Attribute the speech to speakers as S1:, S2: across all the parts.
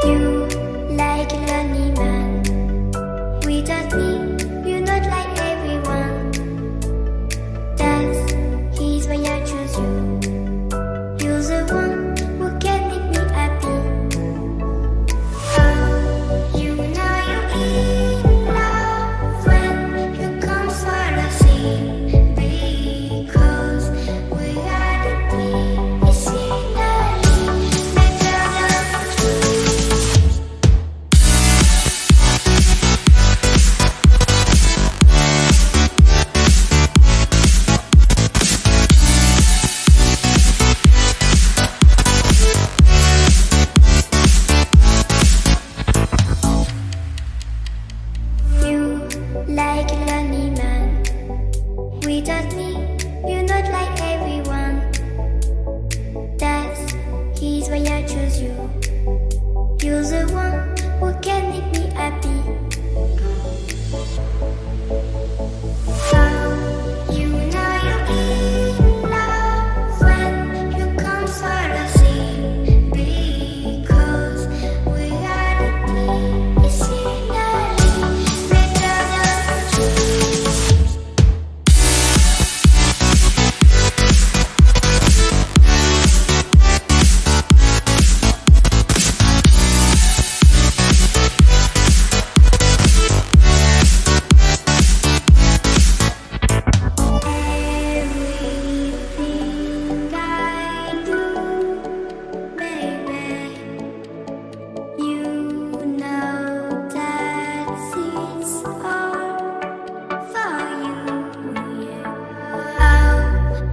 S1: You like a lonely man. Without me, you're not like everyone. That's he's why I choose you. You're the one who can make me happy. Oh, you know you're in love when you come for the sea. Because reality is scenery better than truth. You like a lonely man. Without me, you're not like everyone. That's he's why I choose you. You're the one who can make me happy. Oh, you know you're in love when you come for the sea. Because reality is scenery better than truth. Everything I do, baby, you know that it's all for you, yeah. Oh,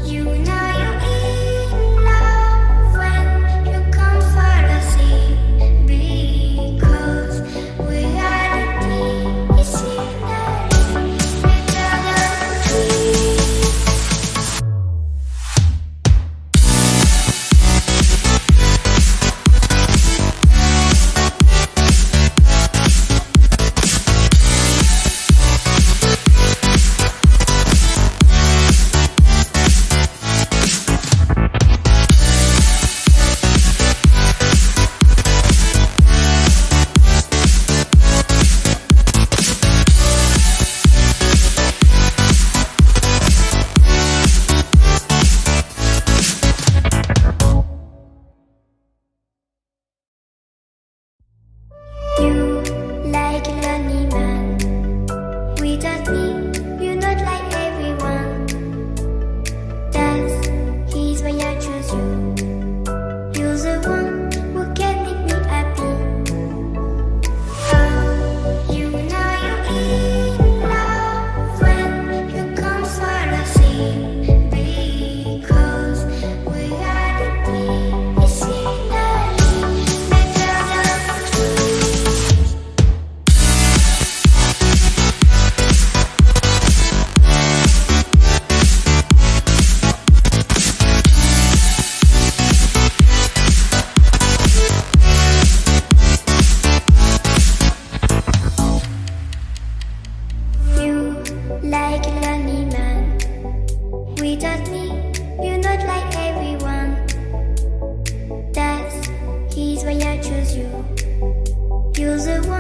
S1: you know you're in love when you come for the sea. Because reality is scenery better than truth. You like a lonely man. Without me, you're not like everyone. That's he's why I choose you. You're the one who can make me happy. Oh, you know you're in love when you come for the sea. Because reality is scenery better than truth. You like a lonely man. Without me, you're not like everyone. That's he's why I choose you. You're the one